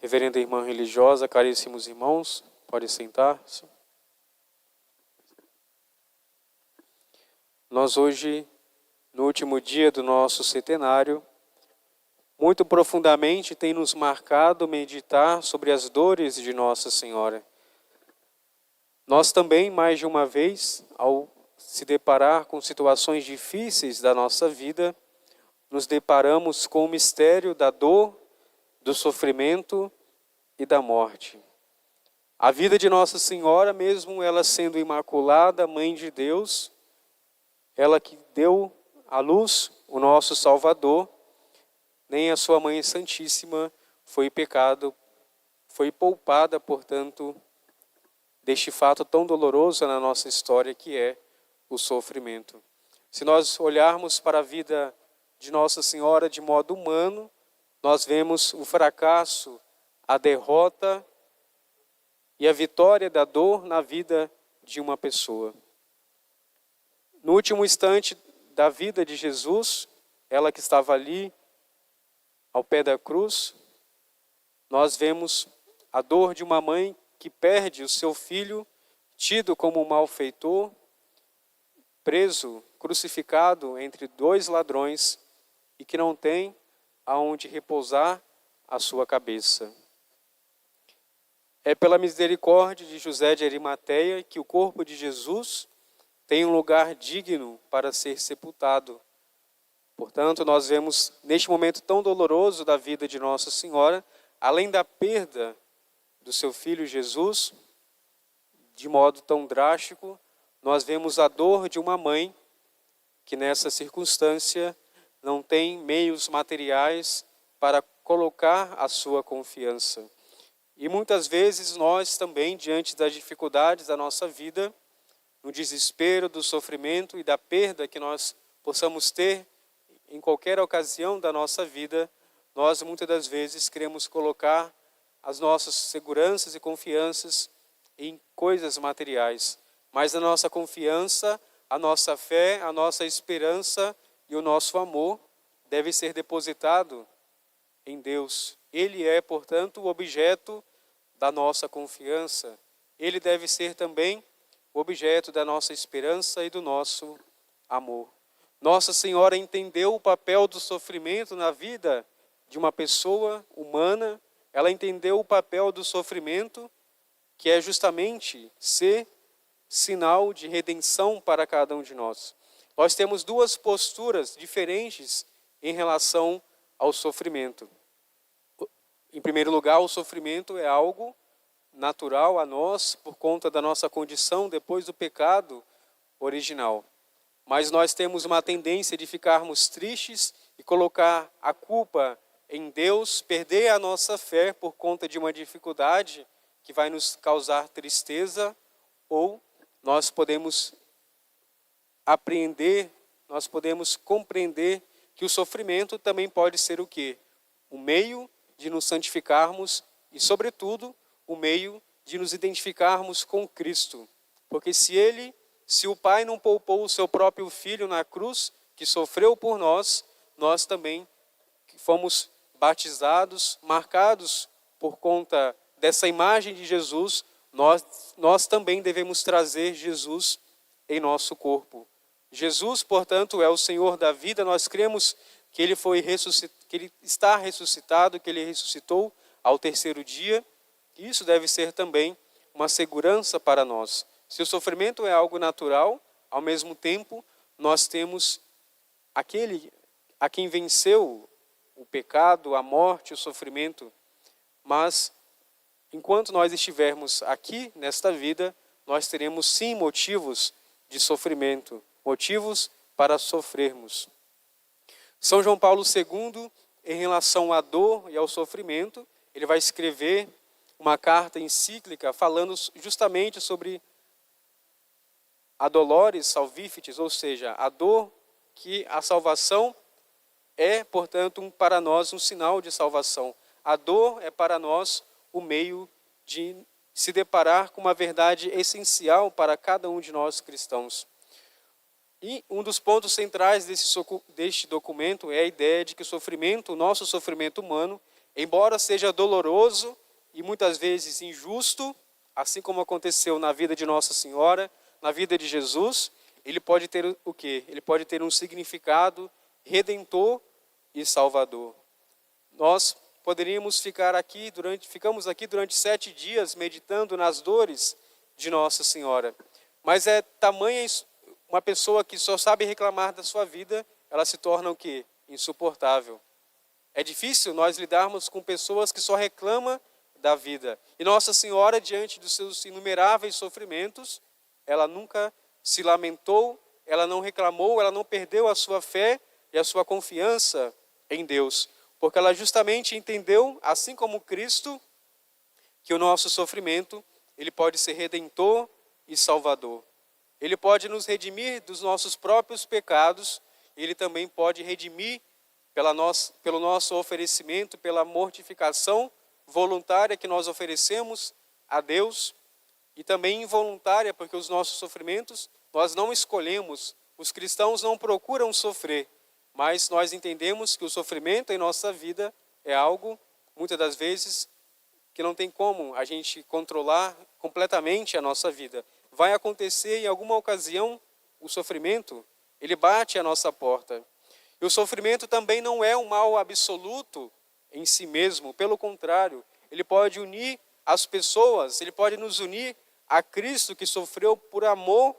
Reverenda irmã religiosa, caríssimos irmãos, pode sentar-se. Nós hoje, no último dia do nosso centenário, muito profundamente tem nos marcado meditar sobre as dores de Nossa Senhora. Nós também, mais de uma vez, ao se deparar com situações difíceis da nossa vida, nos deparamos com o mistério da dor, do sofrimento e da morte. A vida de Nossa Senhora, mesmo ela sendo imaculada, Mãe de Deus, ela que deu à luz o nosso Salvador, nem a sua Mãe Santíssima foi poupada, portanto, deste fato tão doloroso na nossa história que é o sofrimento. Se nós olharmos para a vida de Nossa Senhora de modo humano, nós vemos o fracasso, a derrota e a vitória da dor na vida de uma pessoa. No último instante da vida de Jesus, ela que estava ali, ao pé da cruz, nós vemos a dor de uma mãe que perde o seu filho, tido como um malfeitor, preso, crucificado entre dois ladrões e que não tem aonde repousar a sua cabeça. É pela misericórdia de José de Arimateia que o corpo de Jesus tem um lugar digno para ser sepultado. Portanto, nós vemos neste momento tão doloroso da vida de Nossa Senhora, além da perda do seu filho Jesus, de modo tão drástico, nós vemos a dor de uma mãe que nessa circunstância não tem meios materiais para colocar a sua confiança. E muitas vezes nós também, diante das dificuldades da nossa vida, no desespero, do sofrimento e da perda que nós possamos ter em qualquer ocasião da nossa vida, nós muitas das vezes queremos colocar as nossas seguranças e confianças em coisas materiais. Mas a nossa confiança, a nossa fé, a nossa esperança e o nosso amor deve ser depositado em Deus. Ele é, portanto, o objeto da nossa confiança. Ele deve ser também o objeto da nossa esperança e do nosso amor. Nossa Senhora entendeu o papel do sofrimento na vida de uma pessoa humana. Ela entendeu o papel do sofrimento, que é justamente ser sinal de redenção para cada um de nós. Nós temos duas posturas diferentes em relação ao sofrimento. Em primeiro lugar, o sofrimento é algo natural a nós por conta da nossa condição depois do pecado original. Mas nós temos uma tendência de ficarmos tristes e colocar a culpa em Deus, perder a nossa fé por conta de uma dificuldade que vai nos causar tristeza, ou nós podemos apreender, nós podemos compreender que o sofrimento também pode ser o quê? O meio de nos santificarmos e, sobretudo, o meio de nos identificarmos com Cristo. Porque se o Pai não poupou o seu próprio Filho na cruz, que sofreu por nós, nós também fomos batizados, marcados por conta dessa imagem de Jesus, nós também devemos trazer Jesus em nosso corpo. Jesus, portanto, é o Senhor da vida. Nós cremos que Ele que Ele está ressuscitado, que Ele ressuscitou ao terceiro dia. Isso deve ser também uma segurança para nós. Se o sofrimento é algo natural, ao mesmo tempo, nós temos aquele a quem venceu o pecado, a morte, o sofrimento. Mas, enquanto nós estivermos aqui, nesta vida, nós teremos sim motivos de sofrimento, motivos para sofrermos. São João Paulo II, em relação à dor e ao sofrimento, ele vai escrever uma carta encíclica falando justamente sobre a dolores salvificis, ou seja, a dor que a salvação é, portanto, para nós um sinal de salvação. A dor é para nós o meio de se deparar com uma verdade essencial para cada um de nós cristãos. E um dos pontos centrais deste documento é a ideia de que o nosso sofrimento humano, embora seja doloroso e muitas vezes injusto, assim como aconteceu na vida de Nossa Senhora, na vida de Jesus, ele pode ter o quê? Ele pode ter um significado redentor e salvador. Nós poderíamos ficamos aqui durante 7 dias meditando nas dores de Nossa Senhora. Mas é tamanha uma pessoa que só sabe reclamar da sua vida, ela se torna o quê? Insuportável. É difícil nós lidarmos com pessoas que só reclamam da vida. E Nossa Senhora, diante dos seus inumeráveis sofrimentos, ela nunca se lamentou, ela não reclamou, ela não perdeu a sua fé e a sua confiança em Deus. Porque ela justamente entendeu, assim como Cristo, que o nosso sofrimento, ele pode ser redentor e salvador. Ele pode nos redimir dos nossos próprios pecados, ele também pode redimir pelo nosso oferecimento, pela mortificação voluntária que nós oferecemos a Deus, e também involuntária, porque os nossos sofrimentos nós não escolhemos. Os cristãos não procuram sofrer, mas nós entendemos que o sofrimento em nossa vida é algo, muitas das vezes, que não tem como a gente controlar completamente a nossa vida. Vai acontecer em alguma ocasião, o sofrimento, ele bate à nossa porta. E o sofrimento também não é um mal absoluto em si mesmo, pelo contrário, ele pode unir as pessoas, ele pode nos unir a Cristo que sofreu por amor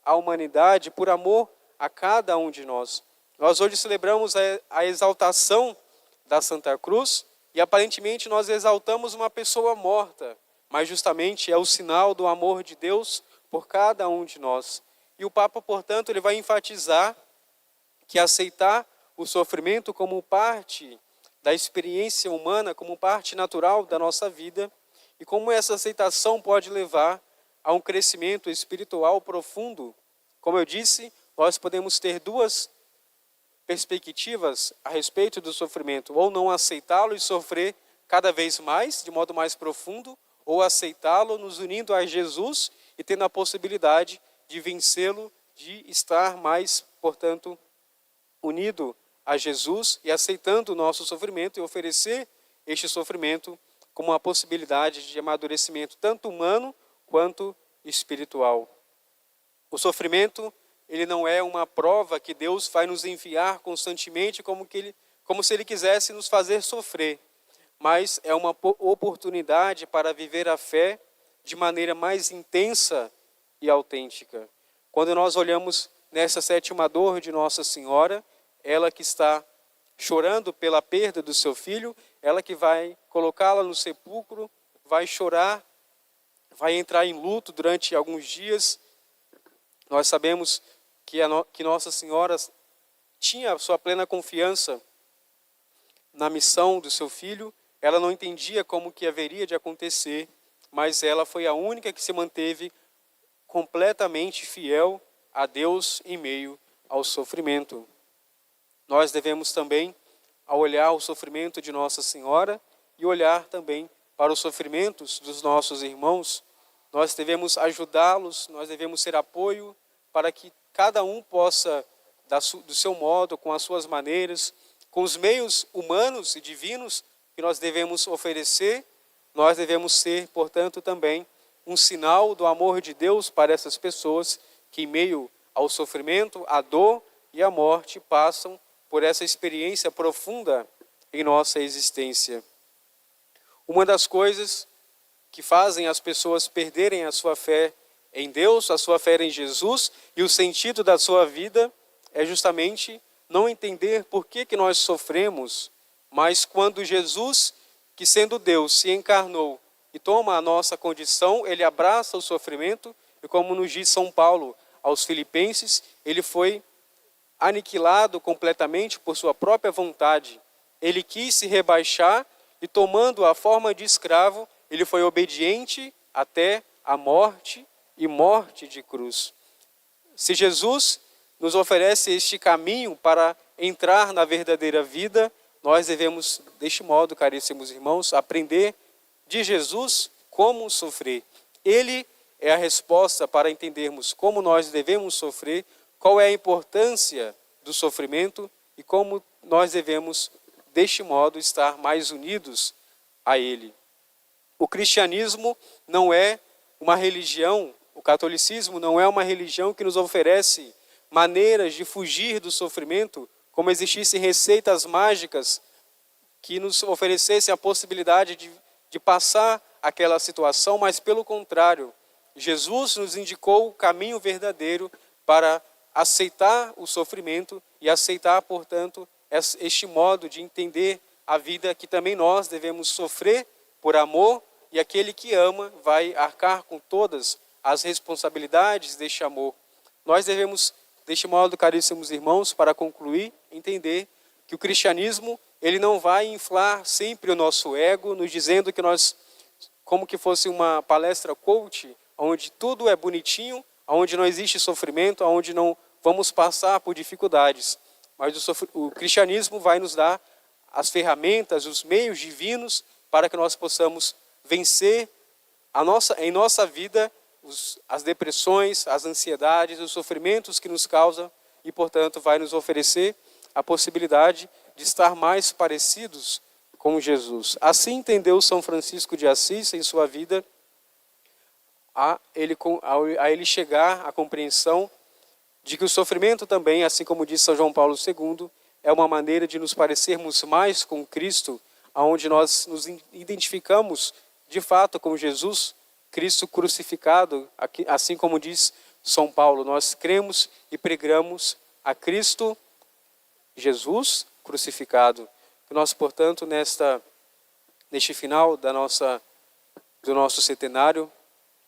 à humanidade, por amor a cada um de nós. Nós hoje celebramos a exaltação da Santa Cruz e aparentemente nós exaltamos uma pessoa morta, mas justamente é o sinal do amor de Deus por cada um de nós. E o Papa, portanto, ele vai enfatizar que aceitar o sofrimento como parte da experiência humana, como parte natural da nossa vida, e como essa aceitação pode levar a um crescimento espiritual profundo. Como eu disse, nós podemos ter duas perspectivas a respeito do sofrimento, ou não aceitá-lo e sofrer cada vez mais, de modo mais profundo, ou aceitá-lo nos unindo a Jesus e tendo a possibilidade de vencê-lo, de estar mais, portanto, unido a Jesus e aceitando o nosso sofrimento e oferecer este sofrimento como uma possibilidade de amadurecimento tanto humano quanto espiritual. O sofrimento, ele não é uma prova que Deus vai nos enviar constantemente como se Ele quisesse nos fazer sofrer, mas é uma oportunidade para viver a fé de maneira mais intensa e autêntica. Quando nós olhamos nessa 7ª dor de Nossa Senhora, ela que está chorando pela perda do seu filho, ela que vai colocá-la no sepulcro, vai chorar, vai entrar em luto durante alguns dias. Nós sabemos que Nossa Senhora tinha a sua plena confiança na missão do seu filho. Ela não entendia como que haveria de acontecer, mas ela foi a única que se manteve completamente fiel a Deus em meio ao sofrimento. Nós devemos também, ao olhar o sofrimento de Nossa Senhora e olhar também para os sofrimentos dos nossos irmãos, nós devemos ajudá-los, nós devemos ser apoio para que cada um possa, do seu modo, com as suas maneiras, com os meios humanos e divinos que nós devemos oferecer, nós devemos ser, portanto, também um sinal do amor de Deus para essas pessoas que, em meio ao sofrimento, à dor e à morte, passam por essa experiência profunda em nossa existência. Uma das coisas que fazem as pessoas perderem a sua fé em Deus, a sua fé em Jesus e o sentido da sua vida é justamente não entender por que nós sofremos, mas quando Jesus, que sendo Deus, se encarnou e toma a nossa condição, ele abraça o sofrimento e, como nos diz São Paulo aos Filipenses, ele foi aniquilado completamente por sua própria vontade. Ele quis se rebaixar e, tomando a forma de escravo, ele foi obediente até a morte e morte de cruz. Se Jesus nos oferece este caminho para entrar na verdadeira vida, nós devemos, deste modo, caríssimos irmãos, aprender de Jesus como sofrer. Ele é a resposta para entendermos como nós devemos sofrer, qual é a importância do sofrimento e como nós devemos deste modo, estar mais unidos a Ele. O cristianismo não é uma religião, o catolicismo não é uma religião que nos oferece maneiras de fugir do sofrimento, como existissem receitas mágicas que nos oferecessem a possibilidade de passar aquela situação, mas pelo contrário, Jesus nos indicou o caminho verdadeiro para aceitar o sofrimento e aceitar, portanto, este modo de entender a vida, que também nós devemos sofrer por amor, e aquele que ama vai arcar com todas as responsabilidades deste amor. Nós devemos, deste modo, caríssimos irmãos, para concluir, entender que o cristianismo, ele não vai inflar sempre o nosso ego, nos dizendo que nós, como que fosse uma palestra coach, onde tudo é bonitinho, onde não existe sofrimento, onde não vamos passar por dificuldades. Mas o cristianismo vai nos dar as ferramentas, os meios divinos para que nós possamos vencer em nossa vida as depressões, as ansiedades, os sofrimentos que nos causam e, portanto, vai nos oferecer a possibilidade de estar mais parecidos com Jesus. Assim entendeu São Francisco de Assis em sua vida, a ele chegar à compreensão de que o sofrimento também, assim como diz São João Paulo II, é uma maneira de nos parecermos mais com Cristo, onde nós nos identificamos de fato com Jesus, Cristo crucificado, assim como diz São Paulo, nós cremos e pregamos a Cristo Jesus crucificado. Que nós, portanto, neste final do nosso centenário,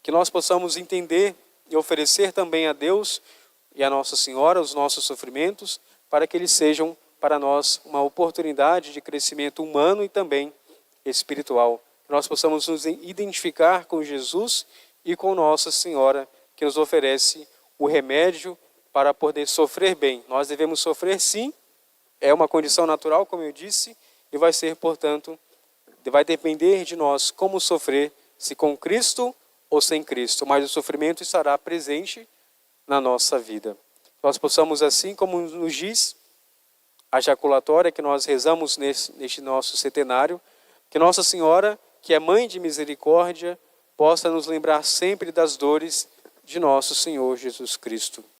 que nós possamos entender e oferecer também a Deus e a Nossa Senhora os nossos sofrimentos, para que eles sejam para nós uma oportunidade de crescimento humano e também espiritual. Que nós possamos nos identificar com Jesus e com Nossa Senhora, que nos oferece o remédio para poder sofrer bem. Nós devemos sofrer sim, é uma condição natural, como eu disse, e vai ser, portanto, vai depender de nós como sofrer, se com Cristo ou sem Cristo, mas o sofrimento estará presente na nossa vida. Nós possamos, assim como nos diz a jaculatória que nós rezamos neste nosso centenário, que Nossa Senhora, que é Mãe de Misericórdia, possa nos lembrar sempre das dores de nosso Senhor Jesus Cristo.